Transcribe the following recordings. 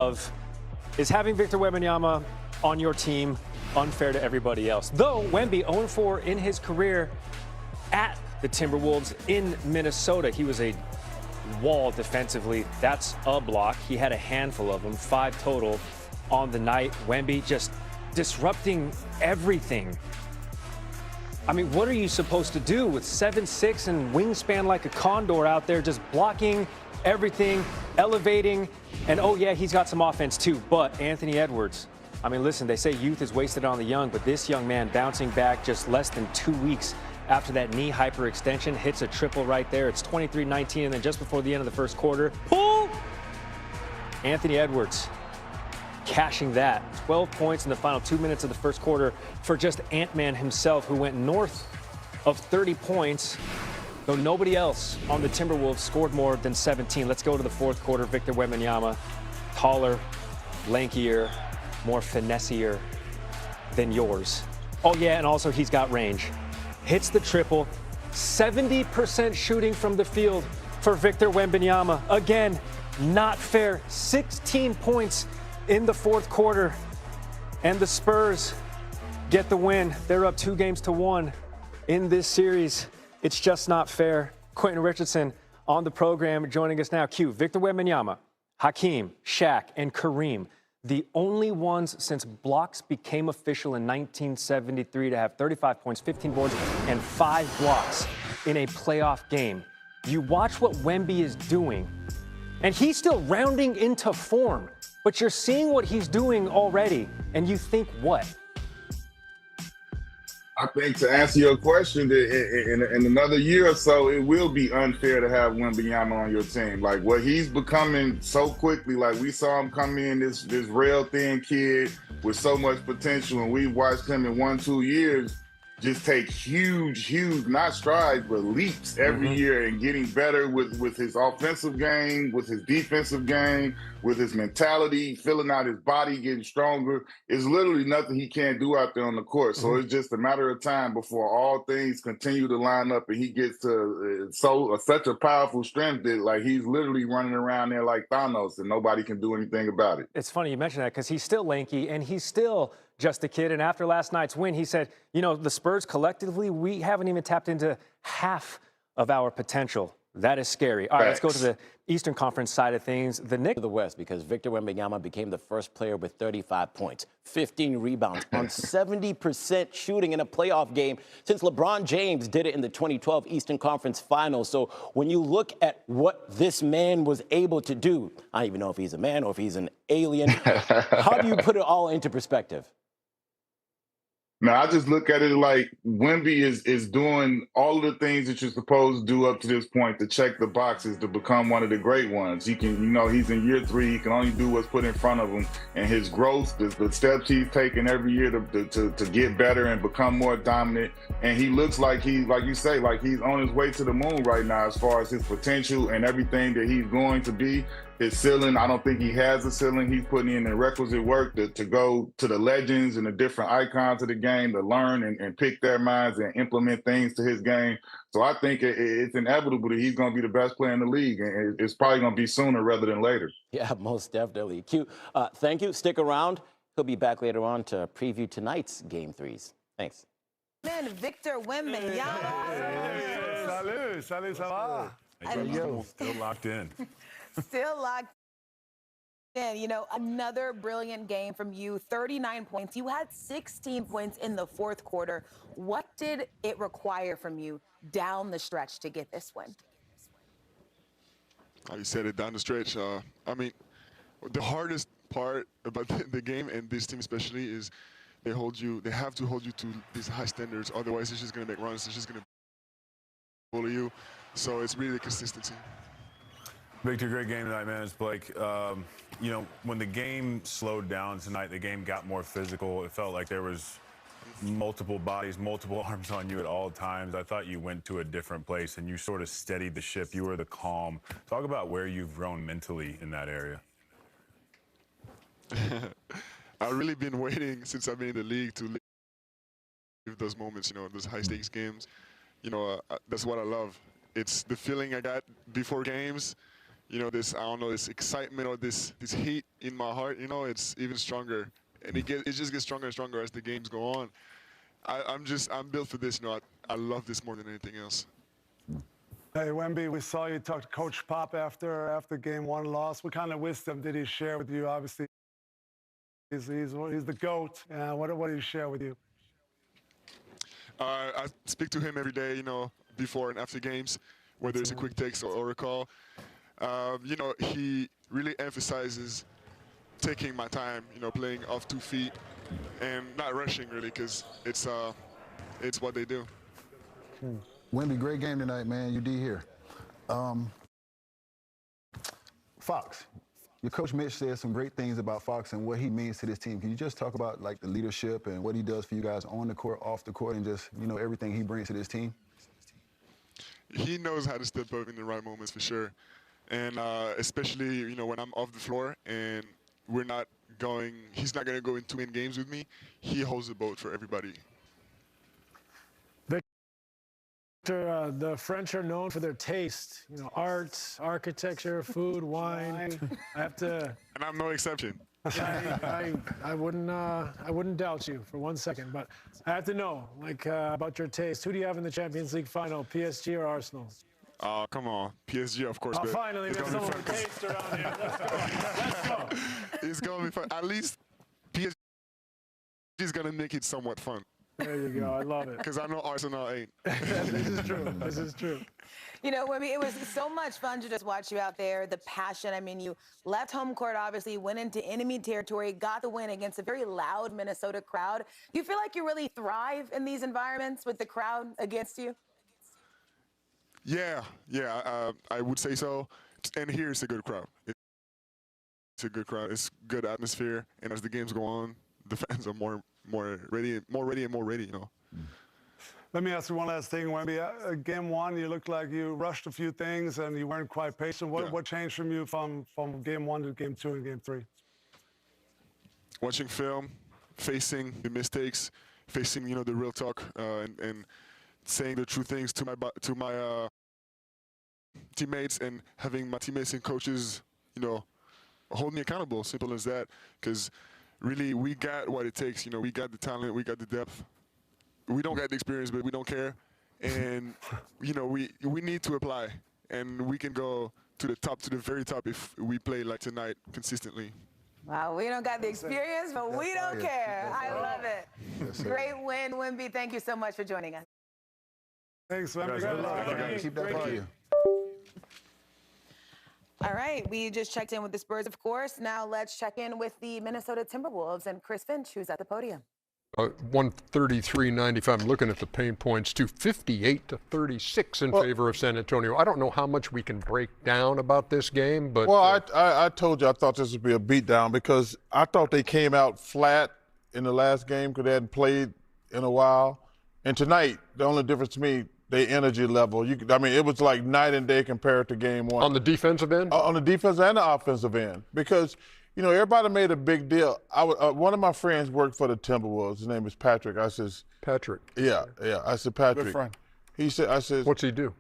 of is having Victor Wembanyama on your team unfair to everybody else? Though Wemby 0-4 in his career at the Timberwolves in Minnesota. He was a wall defensively. That's a block. He had a handful of them, 5 total on the night. Wemby just disrupting everything. I mean, what are you supposed to do with 7'6" and wingspan like a condor out there, just blocking everything, elevating, and oh yeah, he's got some offense too. But Anthony Edwards, I mean, listen, they say youth is wasted on the young, but this young man bouncing back just less than 2 weeks after that knee hyperextension, hits a triple right there. It's 23-19, and then just before the end of the first quarter, pull! Anthony Edwards cashing that. 12 points in the final 2 minutes of the first quarter for just Ant-Man himself, who went north of 30 points, though nobody else on the Timberwolves scored more than 17. Let's go to the fourth quarter. Victor Wembanyama, taller, lankier, more finessier than yours. Oh yeah, and also he's got range. Hits the triple, 70% shooting from the field for Victor Wembanyama. Again, not fair. 16 points in the fourth quarter, and the Spurs get the win. They're up 2-1 in this series. It's just not fair. Quentin Richardson on the program joining us now. Q, Victor Wembanyama, Hakeem, Shaq, and Kareem, the only ones since blocks became official in 1973 to have 35 points, 15 boards, and 5 blocks in a playoff game. You watch what Wemby is doing, and he's still rounding into form, but you're seeing what he's doing already, and you think what? I think to answer your question, in another year or so, it will be unfair to have Wembanyama on your team. Like what he's becoming so quickly, like we saw him come in, this rail thin kid with so much potential, and we watched him in 1-2 years just take huge, not strides, but leaps every year and getting better with his offensive game, with his defensive game, with his mentality, filling out his body, getting stronger. It's literally nothing he can't do out there on the court. So it's just a matter of time before all things continue to line up and he gets to such a powerful strength that like he's literally running around there like Thanos and nobody can do anything about it. It's funny you mention that because he's still lanky and he's still just a kid. And after last night's win, he said, you know, the Spurs collectively, we haven't even tapped into half of our potential. That is scary. All right, let's go to the Eastern Conference side of things. The Knicks to the West, because Victor Wembanyama became the first player with 35 points, 15 rebounds on 70% shooting in a playoff game since LeBron James did it in the 2012 Eastern Conference Finals. So when you look at what this man was able to do, I don't even know if he's a man or if he's an alien. How do you put it all into perspective? Now, I just look at it like Wemby is doing all of the things that you're supposed to do up to this point to check the boxes to become one of the great ones. He can, you know, he's in year 3. He can only do what's put in front of him. And his growth, the steps he's taking every year to get better and become more dominant. And he looks like he's, like you say, like he's on his way to the moon right now as far as his potential and everything that he's going to be. His ceiling, I don't think he has a ceiling. He's putting in the requisite work to go to the legends and the different icons of the game to learn and pick their minds and implement things to his game. So I think it's inevitable that he's going to be the best player in the league, and it's probably going to be sooner rather than later. Yeah, most definitely. Q, thank you. Stick around. He'll be back later on to preview tonight's Game 3s. Thanks. Man, Victor Wembanyama. Salut, ça va? Still locked in. Still locked in. You know, another brilliant game from you. 39 points. You had 16 points in the fourth quarter. What did it require from you down the stretch to get this win? You said it, down the stretch. I mean, the hardest part about the game, and this team especially, is they have to hold you to these high standards. Otherwise, it's just going to make runs. It's just going to bully you. So it's really the consistency. Victor, great game tonight, man. It's Blake. You know, when the game slowed down tonight, the game got more physical. It felt like there was multiple bodies, multiple arms on you at all times. I thought you went to a different place and you sort of steadied the ship. You were the calm. Talk about where you've grown mentally in that area. I've really been waiting since I've been in the league to live those moments, you know, those high-stakes games. You know, that's what I love. It's the feeling I got before games. this, I don't know, this excitement or this heat in my heart, it's even stronger. And it just gets stronger and stronger as the games go on. I'm built for this. I love this more than anything else. Hey, Wemby, we saw you talk to Coach Pop after game one loss. What kind of wisdom did he share with you? Obviously, he's the GOAT. What did he share with you? I speak to him every day, before and after games, whether it's a quick text or a call. He really emphasizes taking my time, playing off 2 feet and not rushing really, because it's what they do. Wemby, great game tonight, man. You D here. Fox, your coach Mitch said some great things about Fox and what he means to this team. Can you just talk about like the leadership and what he does for you guys on the court, off the court, and just everything he brings to this team? He knows how to step up in the right moments for sure, and especially when I'm off the floor and he's not going to go in 2-win games with me. He holds the boat for everybody. Victor, the French are known for their taste. Art, architecture, food, wine. I have to. And I'm no exception. I wouldn't doubt you for 1 second, but I have to know, about your taste. Who do you have in the Champions League final, PSG or Arsenal? Oh, come on. PSG, of course. Oh, finally, we have someone with taste around here. Let's go. It's going to be fun. At least PSG is going to make it somewhat fun. There you go. I love it. Because I know Arsenal ain't. This is true. This is true. Wemby, it was so much fun to just watch you out there, the passion. I mean, you left home court, obviously, went into enemy territory, got the win against a very loud Minnesota crowd. Do you feel like you really thrive in these environments with the crowd against you? Yeah, I would say so. And here it's a good crowd. It's a good crowd. It's good atmosphere. And as the games go on, the fans are more ready. Let me ask you one last thing, Wemby. Game one, you looked like you rushed a few things and you weren't quite patient. What changed from you from game one to game two and game three? Watching film, facing the mistakes, facing the real talk, and saying the true things to my teammates, and having my teammates and coaches, hold me accountable. Simple as that. Because really, we got what it takes. We got the talent, we got the depth. We don't got the experience, but we don't care. And we need to apply, and we can go to the very top if we play like tonight consistently. Wow, we don't got the experience, but we don't care. I love it. Great win, Wemby. Thank you so much for joining us. Thanks, Wemby. Keep that fire. All right, we just checked in with the Spurs, of course. Now let's check in with the Minnesota Timberwolves and Chris Finch, who's at the podium. 133-95. I'm looking at the pain points to 58-36 in favor of San Antonio. I don't know how much we can break down about this game, but I told you I thought this would be a beatdown because I thought they came out flat in the last game because they hadn't played in a while. And tonight, the only difference to me, their energy level. It was like night and day compared to game one. On the defensive end? On the defensive and the offensive end, because everybody made a big deal. One of my friends worked for the Timberwolves. His name is Patrick. I says, Patrick. Yeah. I said, Patrick. Good friend. I said, what's he do?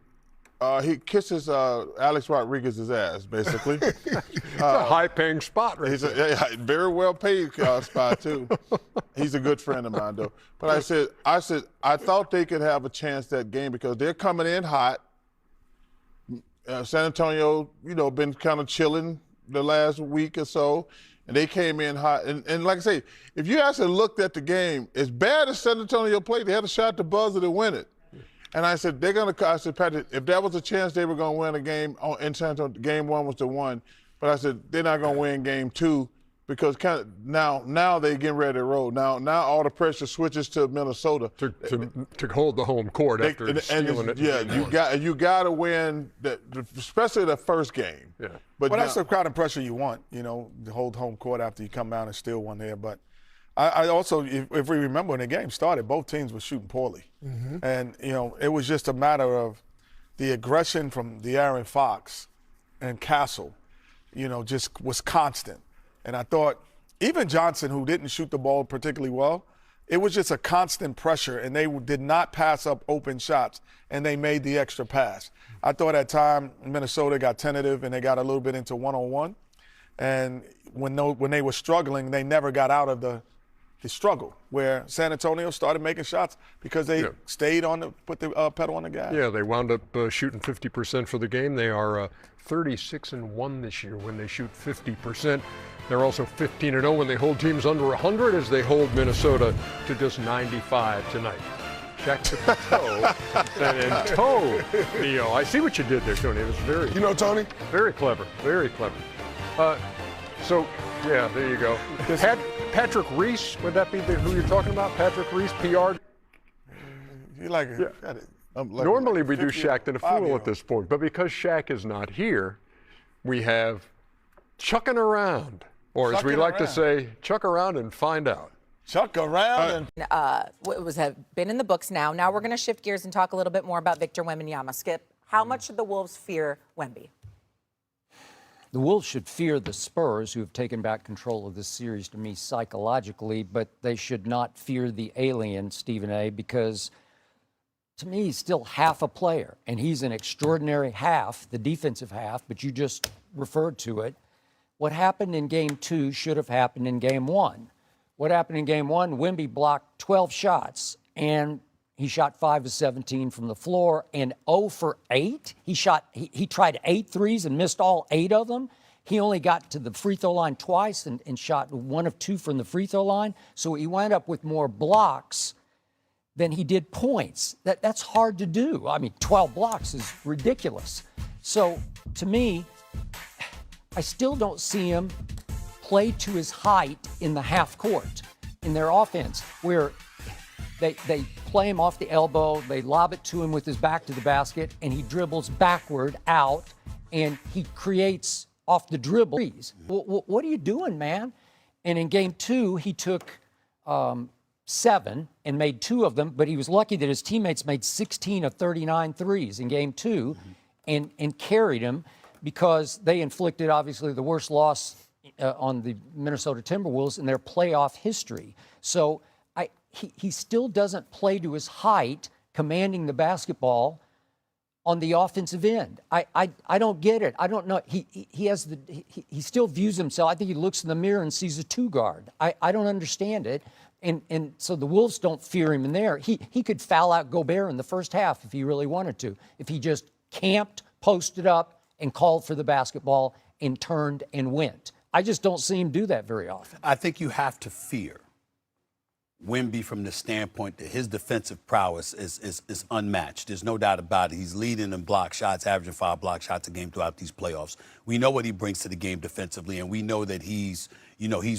He kisses Alex Rodriguez's ass, basically. It's a high-paying spot, right? He's a very well-paid spot too. He's a good friend of mine, though. But I said, I thought they could have a chance that game because they're coming in hot. San Antonio, been kind of chilling the last week or so, and they came in hot. And like I say, if you actually looked at the game, as bad as San Antonio played, they had a shot to buzzer to win it. And I said, Patrick, if that was a chance they were going to win a game in San Antonio, game one was the one. But I said, they're not going to win game two because now they're getting ready to roll. Now all the pressure switches to Minnesota. To hold the home court after stealing it. Yeah, you got to win, especially the first game. Yeah. But that's the crowd and pressure you want, to hold home court after you come down and steal one there. But I also, if we remember when the game started, both teams were shooting poorly. Mm-hmm. And, it was just a matter of the aggression from De'Aaron Fox and Castle, just was constant. And I thought even Johnson, who didn't shoot the ball particularly well, it was just a constant pressure, and they did not pass up open shots, and they made the extra pass. I thought at time Minnesota got tentative, and they got a little bit into one-on-one. And when they were struggling, they never got out of the struggle, where San Antonio started making shots because they stayed on put the pedal on the gas. Yeah, they wound up shooting 50% for the game. They are 36-1 this year when they shoot 50%. They're also 15-0 when they hold teams under 100, as they hold Minnesota to just 95 tonight. Shaq took the toe and in toe, Neo. I see what you did there, Tony. It was very, you know, Tony, very clever, very clever. So, yeah, there you go. Patrick Reese, would that be who you're talking about? Patrick Reese, PR? You like it? Yeah. Like normally we do Shaq to the fool at this point, but because Shaq is not here, we have chucking around, or as we like to say, chuck around and find out. Chuck around been in the books now. Now we're going to shift gears and talk a little bit more about Victor Wembanyama. Skip, how much should the Wolves fear Wemby? The Wolves should fear the Spurs, who have taken back control of this series to me psychologically, but they should not fear the alien, Stephen A., because to me, he's still half a player, and he's an extraordinary half, the defensive half, but you just referred to it. What happened in Game 2 should have happened in Game 1. What happened in Game 1, Wemby blocked 12 shots, and he shot 5 of 17 from the floor and 0 for 8. He tried 8 threes and missed all 8 of them. He only got to the free throw line twice and shot 1 of 2 from the free throw line. So he wound up with more blocks than he did points. That's hard to do. I mean, 12 blocks is ridiculous. So to me, I still don't see him play to his height in the half court in their offense, where they play him off the elbow, they lob it to him with his back to the basket, and he dribbles backward out, and he creates off the dribble. What are you doing, man? And in Game 2, he took 7 and made 2 of them, but he was lucky that his teammates made 16 of 39 threes in Game 2 and carried him, because they inflicted, obviously, the worst loss on the Minnesota Timberwolves in their playoff history. So he still doesn't play to his height, commanding the basketball on the offensive end. I don't get it. I don't know. He still views himself. I think he looks in the mirror and sees a 2 guard. I don't understand it. And so the Wolves don't fear him in there. He could foul out Gobert in the first half if he really wanted to, if he just camped, posted up, and called for the basketball and turned and went. I just don't see him do that very often. I think you have to fear Wemby from the standpoint that his defensive prowess is unmatched. There's no doubt about it. He's leading in block shots, averaging 5 block shots a game throughout these playoffs. We know what he brings to the game defensively, and we know that he's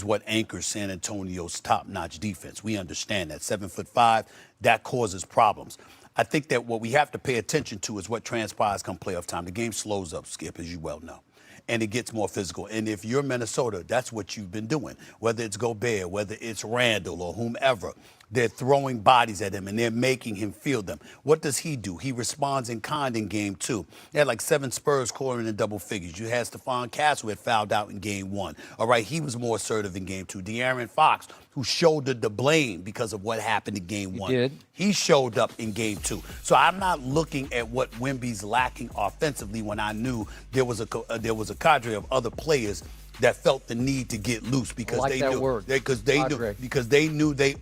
what anchors San Antonio's top-notch defense. We understand that. 7'5", that causes problems. I think that what we have to pay attention to is what transpires come playoff time. The game slows up, Skip, as you well know, and it gets more physical. And if you're Minnesota, that's what you've been doing. Whether it's Gobert, whether it's Randall or whomever, they're throwing bodies at him and they're making him feel them. What does he do? He responds in kind in Game 2. They had like 7 Spurs scoring in double figures. You had Stephon Castle had fouled out in Game 1. All right, he was more assertive in Game 2. De'Aaron Fox, who shouldered the blame because of what happened in Game 1. He showed up in Game 2. So I'm not looking at what Wemby's lacking offensively when I knew there was a cadre of other players that felt the need to get loose because they knew they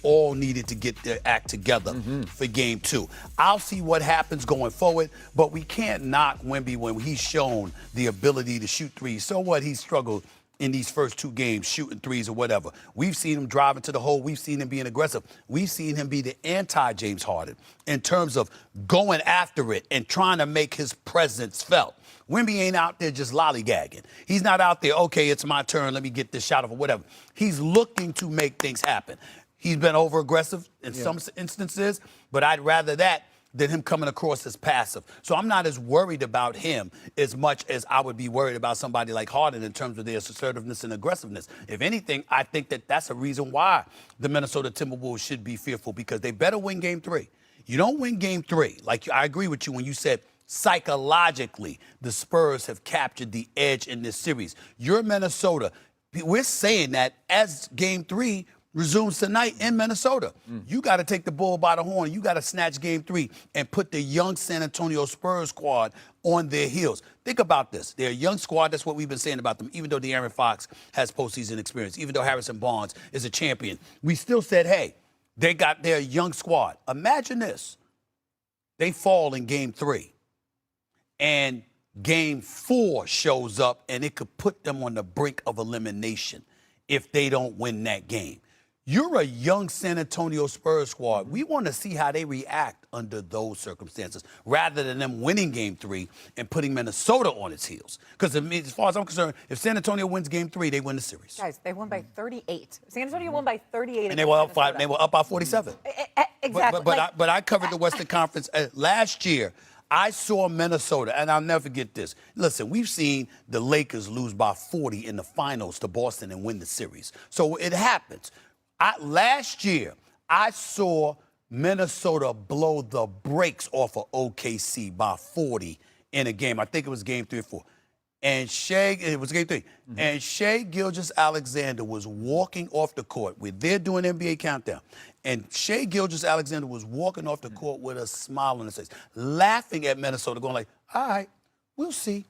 all needed to get their act together for Game 2. I'll see what happens going forward, but we can't knock Wemby when he's shown the ability to shoot threes. So what? He struggled in these first 2 games, shooting threes or whatever. We've seen him driving to the hole. We've seen him being aggressive. We've seen him be the anti-James Harden in terms of going after it and trying to make his presence felt. Wemby ain't out there just lollygagging. He's not out there, okay, it's my turn, let me get this shot off or whatever. He's looking to make things happen. He's been over-aggressive in some instances, but I'd rather that than him coming across as passive. So I'm not as worried about him as much as I would be worried about somebody like Harden in terms of their assertiveness and aggressiveness. If anything, I think that that's a reason why the Minnesota Timberwolves should be fearful, because they better win Game 3. You don't win Game 3. I agree with you when you said psychologically the Spurs have captured the edge in this series. You're Minnesota. We're saying that as Game 3 resumes tonight in Minnesota. You got to take the bull by the horn. You got to snatch game 3 and put the young San Antonio Spurs squad on their heels. Think about this. They're a young squad. That's what we've been saying about them. Even though De'Aaron Fox has postseason experience, even though Harrison Barnes is a champion, we still said, hey, they got their young squad. Imagine this. They fall in game 3 and game 4 shows up and it could put them on the brink of elimination if they don't win that game. You're a young San Antonio Spurs squad. We want to see how they react under those circumstances rather than them winning game 3 and putting Minnesota on its heels. Because as far as I'm concerned, if San Antonio wins game 3, they win the series. Guys, they won by 38. San Antonio won by 38. And they were up 5. They were up by 47. Exactly. But I covered the Western Conference last year. I saw Minnesota, and I'll never forget this. Listen, we've seen the Lakers lose by 40 in the finals to Boston and win the series. So it happens. Last year, I saw Minnesota blow the brakes off of OKC by 40 in a game. I think it was game 3 or 4. And it was game 3. And Shai Gilgeous-Alexander was walking off the court. They're doing NBA Countdown. And Shai Gilgeous-Alexander was walking off the court with a smile on his face, laughing at Minnesota, going like, all right, we'll see.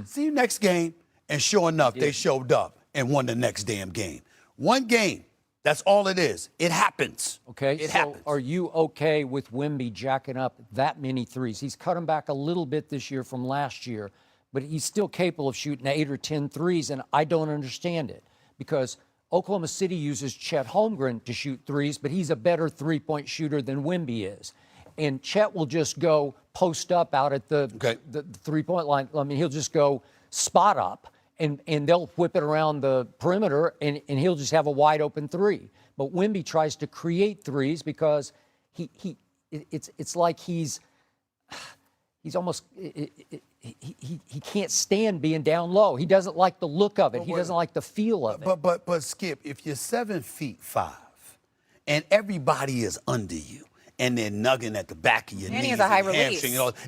See you next game. And sure enough, they showed up and won the next damn game. One game. That's all it is. It happens. Okay, it so happens. Are you okay with Wemby jacking up that many threes? He's cut him back a little bit this year from last year, but he's still capable of shooting 8 or 10 threes, and I don't understand it because Oklahoma City uses Chet Holmgren to shoot threes, but he's a better three-point shooter than Wemby is. And Chet will just go post up out at the three-point line. I mean, he'll just go spot up. And they'll whip it around the perimeter, and he'll just have a wide open 3. But Wemby tries to create threes because it's like he's almost he can't stand being down low. He doesn't like the look of it. He doesn't like the feel of it. But Skip, if you're 7'5" and everybody is under you, and they're nugging at the back of your knees. And he has a high release.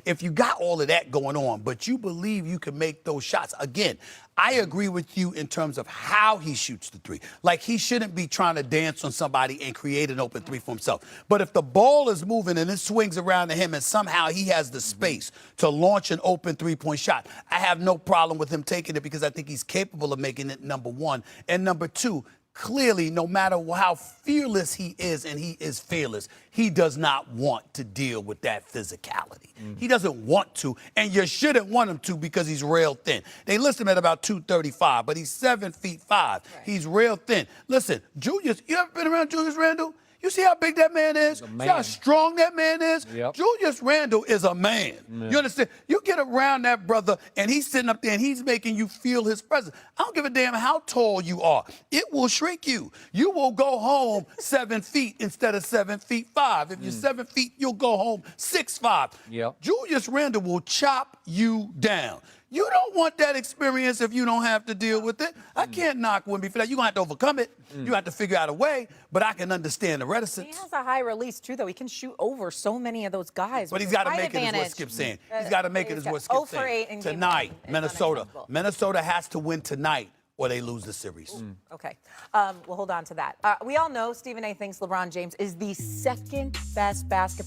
If you got all of that going on, but you believe you can make those shots, again, I agree with you in terms of how he shoots the 3. Like, he shouldn't be trying to dance on somebody and create an open 3 for himself. But if the ball is moving and it swings around to him and somehow he has the space to launch an open 3-point shot, I have no problem with him taking it because I think he's capable of making it, number 1. And number 2, clearly, no matter how fearless he is, and he is fearless, he does not want to deal with that physicality. He doesn't want to, and you shouldn't want him to because he's real thin. They list him at about 235, but he's 7'5". Right. He's real thin. Listen, Julius, you ever been around Julius Randle? You see how big that man is? See how strong that man is? Yep. Julius Randle is a man. You understand? You get around that brother, and he's sitting up there, and he's making you feel his presence. I don't give a damn how tall you are. It will shrink you. You will go home 7 feet instead of 7'5". If you're 7 feet, you'll go home 6'5". Yep. Julius Randle will chop you down. You don't want that experience if you don't have to deal with it. I can't knock Wemby for that. You're going to have to overcome it. You have to figure out a way, but I can understand the reticence. He has a high release, too, though. He can shoot over so many of those guys. But he's got to make it, is what Skip's saying. He's got to make it, is what Skip's saying. Tonight, Minnesota. Minnesota has to win tonight or they lose the series. Okay. We'll hold on to that. We all know Stephen A. thinks LeBron James is the second best basketball